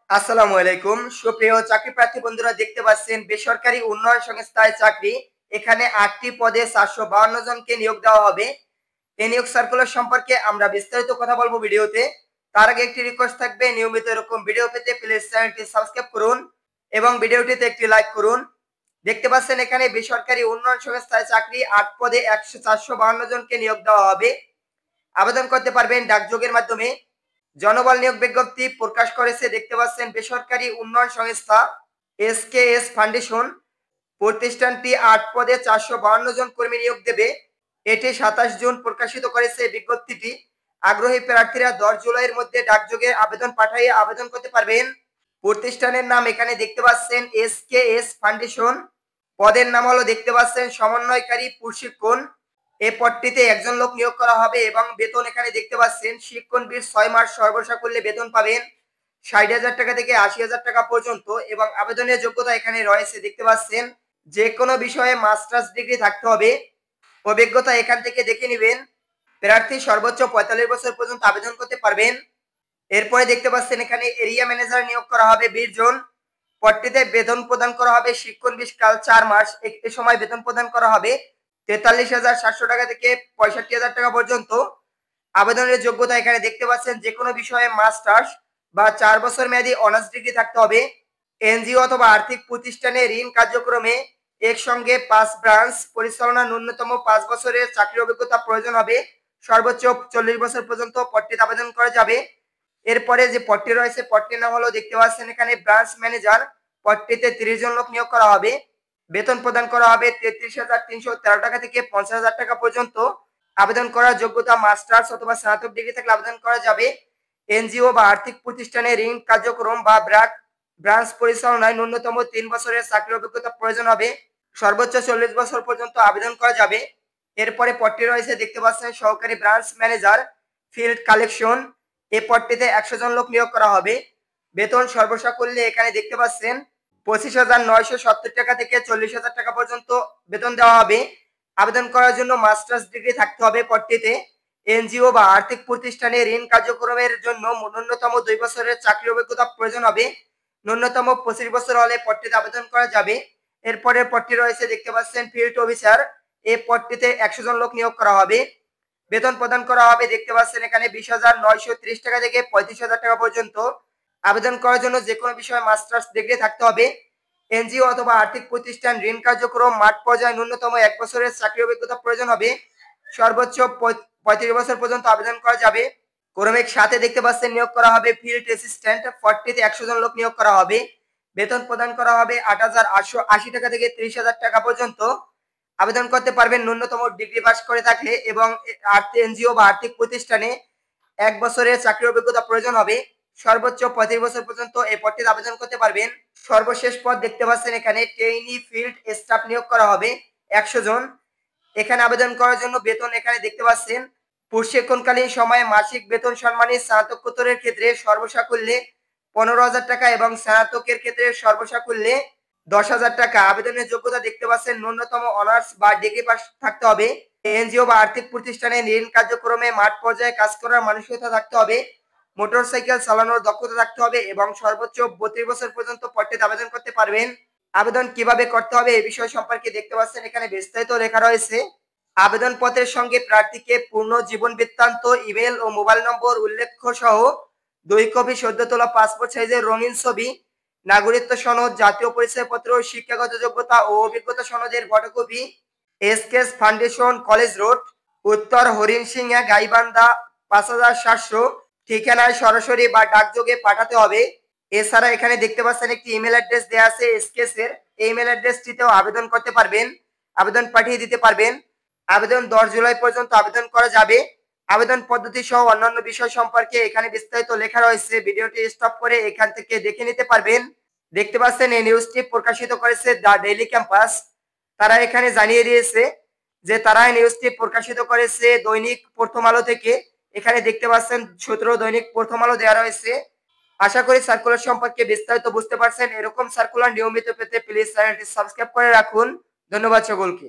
আসসালামু আলাইকুম। সুপ্রিয় চাকরি প্রার্থী বন্ধুরা, দেখতে পাচ্ছেন বেসরকারি উন্নয়ন সংস্থায় চাকরি। এখানে ৮টি পদে ৪৫২ জনকে নিয়োগ দেওয়া হবে। এই নিয়োগ সার্কুলার সম্পর্কে আমরা বিস্তারিত কথা বলবো ভিডিওতে। তার আগে একটি রিকোয়েস্ট থাকবে, নিয়মিত এরকম ভিডিও পেতে প্লিজ চ্যানেলটি সাবস্ক্রাইব করুন এবং ভিডিওটিতে একটি লাইক করুন। দেখতে পাচ্ছেন এখানে বেসরকারি উন্নয়ন সংস্থায় চাকরি ৮ পদে ৪৫২ জনকে নিয়োগ দেওয়া হবে। আবেদন করতে পারবেন ডাকযোগের মাধ্যমে। জনবল নিয়োগ বিজ্ঞপ্তি প্রকাশ করেছে, দেখতে পাচ্ছেন বেসরকারি উন্নয়ন সংস্থা এসকেএস ফাউন্ডেশন। প্রতিষ্ঠানটি ৮ পদে ৪৫২ জন কর্মী নিয়োগ দেবে। এটি ২৭ জুন প্রকাশিত করেছে বিজ্ঞপ্তিটি। আগ্রহী প্রার্থীরা ১০ জুলাইয়ের মধ্যে ডাকযোগে আবেদন পাঠিয়ে আবেদন করতে পারবেন। প্রতিষ্ঠানের নাম এখানে দেখতে পাচ্ছেন এসকেএস ফাউন্ডেশন। পদের নাম হলো, দেখতে পাচ্ছেন সমন্বয়কারী প্রশিক্ষণ। এই পদটিতে একজন লোক নিয়োগ করা হবে এবং বেতন এখানে দেখতে পাচ্ছেন শিক্ষণবিদ ৬ মাস সর্বসাকুল্যে বেতন পাবেন ৬০,০০০ টাকা থেকে ৮০,০০০ টাকা পর্যন্ত এবং আবেদনের যোগ্যতা এখানে রয়েছে, দেখতে পাচ্ছেন যে কোনো বিষয়ে মাস্টার্স ডিগ্রি থাকতে হবে। অভিজ্ঞতা এখান থেকে দেখে নেবেন। প্রার্থী সর্বোচ্চ ৪৫ বছর পর্যন্ত আবেদন করতে পারবেন। এরপরে দেখতে পাচ্ছেন এখানে এরিয়া ম্যানেজার নিয়োগ করা হবে ২০ জন। পদটিতে বেতন প্রদান করা হবে শিক্ষণবিদ কাল ৪ মাস। এই সময় বেতন প্রদান করা হবে ৪৩,৭০০ টাকা থেকে ৬৫,০০০ টাকা পর্যন্ত। আবেদনের যোগ্যতা এখানে দেখতে পাচ্ছেন যে কোনো বিষয়ে মাস্টার্স বা ৪ বছর মেয়াদী অনার্স ডিগ্রি থাকতে হবে। এনজিও অথবা আর্থিক প্রতিষ্ঠানে ঋণ কার্যক্রমে একসঙ্গে ৫ ব্রাঞ্চ পরিচালনা ন্যূনতম ৫ বছরের চাকরি অভিজ্ঞতা প্রয়োজন হবে। সর্বোচ্চ ৪০ বছর পর্যন্ত পদটিতে আবেদন করা যাবে। এরপরে যে পদটি রয়েছে, পদটির নাম হলো, দেখতে পাচ্ছেন এখানে ব্রাঞ্চ ম্যানেজার। পদটিতে ৩০ জন লোক নিয়োগ করা হবে। বেতন প্রদান করা হবে ৩৩,৩১৩ টাকা থেকে ৫০,০০০ টাকা পর্যন্ত। আবেদন করার যোগ্যতা মাস্টার্স অথবা স্নাতক ডিগ্রি থাকলে আবেদন করা যাবে। এনজিও বা আর্থিক প্রতিষ্ঠানে ঋণ কার্যক্রম বা ব্রাঞ্চ পরিচালনায় ন্যূনতম ৩ বছরের চাকরি অভিজ্ঞতা প্রয়োজন হবে। সর্বোচ্চ ৪০ বছর পর্যন্ত আবেদন করা যাবে। এরপরে পদটি রয়েছে, দেখতে পাচ্ছেন সহকারী ব্রাঞ্চ ম্যানেজার ফিল্ড কালেকশন। এই পদটিতে ১০০ জন লোক নিয়োগ করা হবে। বেতন সর্বসাকুল্যে এখানে দেখতে পাচ্ছেন ২৫,৯৭০ টাকা থেকে ৪০,০০০ টাকা পর্যন্ত বেতন দেওয়া হবে। আবেদন করার জন্য মাস্টার্স ডিগ্রি থাকতে হবে পদটিতে। এনজিও বা আর্থিক প্রতিষ্ঠানে ঋণ কার্যক্রমের জন্য ন্যূনতম ২ বছরের চাকরি অভিজ্ঞতা প্রয়োজন হবে। ন্যূনতম ২৫ বছর হলে পদটিতে আবেদন করা যাবে। এরপরের পদটি রয়েছে, দেখতে পাচ্ছেন ফিল্ড অফিসার। এই পদটিতে ১০০ জন লোক নিয়োগ করা হবে। বেতন প্রদান করা হবে, দেখতে পাচ্ছেন এখানে ২০,৯৩০ টাকা থেকে ৩৫,০০০ টাকা পর্যন্ত। আবেদন করার জন্য যে কোনো বিষয়ে মাস্টার্স ডিগ্রি থাকতে হবে। এনজিও অথবা আর্থিক প্রতিষ্ঠান ঋণ কার্যক্রম মাঠ পর্যায়ে ন্যূনতম ১ বছরের চাকরি অভিজ্ঞতা প্রয়োজন হবে। সর্বোচ্চ ৩৫ বছর পর্যন্ত আবেদন করা যাবে। ক্রমিক ৭-এ দেখতে পাচ্ছেন নিয়োগ করা হবে ফিল্ড অ্যাসিস্ট্যান্ট। পদটিতে ১০০ জন লোক নিয়োগ করা হবে। বেতন প্রদান করা হবে ৮,৮৮০ টাকা থেকে ৩০,০০০ টাকা পর্যন্ত। আবেদন করতে পারবেন ন্যূনতম ডিগ্রি পাস করে থাকলে এবং এনজিও বা আর্থিক প্রতিষ্ঠানে ১ বছরের চাকরি অভিজ্ঞতা প্রয়োজন হবে। সর্বোচ্চ ৩৫ বছর পর্যন্ত এই পদটিতে আবেদন করতে পারবেন। সর্বশেষ পদ দেখতে পাচ্ছেন এখানে ট্রেইনি ফিল্ড স্টাফ নিয়োগ করা হবে ১০০ জন। এখানে আবেদন করার জন্য বেতন এখানে দেখতে পাচ্ছেন প্রশিক্ষণকালীন সময়ে মাসিক বেতন সম্মানী স্নাতকোত্তরের ক্ষেত্রে সর্বসাকুল্যে ১৫,০০০ টাকা এবং স্নাতকের ক্ষেত্রে সর্বসাকুল্যে ১০,০০০ টাকা। আবেদনের যোগ্যতা দেখতে পাচ্ছেন ন্যূনতম অনার্স বা ডিগ্রি পাস থাকতে হবে। এনজিও বা আর্থিক প্রতিষ্ঠানে ঋণ কার্যক্রমে মাঠ পর্যায়ে কাজ করার মানসিকতা থাকতে হবে। মোটরসাইকেল চালানোর দক্ষতা থাকতে হবে এবং সর্বোচ্চ ৩২ বছর পর্যন্ত পদটিতে আবেদন করতে পারবেন। আবেদন কিভাবে করতে হবে এই বিষয় সম্পর্কে দেখতে পাচ্ছেন এখানে বিস্তারিত লেখা রয়েছে। আবেদন পত্রের সঙ্গে প্রার্থীকে পূর্ণ জীবন বৃত্তান্ত, ইমেল ও মোবাইল নম্বর উল্লেখ সহ ২ কপি সদ্য তোলা পাসপোর্ট সাইজের রঙিন ছবি, নাগরিকত্ব সনদ, জাতীয় পরিচয়পত্র, শিক্ষাগত যোগ্যতা ও অভিজ্ঞতা সনদের photocopy, SKS foundation, college road, উত্তর হরিণসিংহা, গাইবান্ধা ৫,৭০০, ঠিকানায় সরাসরি বা ডাকযোগে পাঠাতে হবে। এছাড়া এখানে দেখতে পাচ্ছেন একটি ইমেল অ্যাড্রেস দেওয়া আছে এসকেএস এর। এই ইমেল অ্যাড্রেসটিতেও আবেদন করতে পারবেন, আবেদন পাঠিয়ে দিতে পারবেন। আবেদন ১০ জুলাই পর্যন্ত আবেদন করা যাবে। আবেদন পদ্ধতি সহ অন্যান্য বিষয় সম্পর্কে এখানে বিস্তারিত লেখা রয়েছে। ভিডিওটি স্টপ করে এখান থেকে দেখে নিতে পারবেন। দেখতে পাচ্ছেন এই নিউজটি প্রকাশিত করেছে দ্য ডেইলি ক্যাম্পাস। তারা এখানে জানিয়ে দিয়েছে যে তারা এই নিউজটি প্রকাশিত করেছে দৈনিক প্রথম আলো থেকে। এখানে দেখতে পাচ্ছেন ১৭ দৈনিক প্রথম আলো দেওয়া রয়েছে। আশা করি সার্কুলার সম্পর্কে বিস্তারিত বুঝতে পারছেন। এরকম সার্কুলার নিয়মিত পেতে প্লিজ চ্যানেলটি সাবস্ক্রাইব করে রাখুন। ধন্যবাদ সকলকে।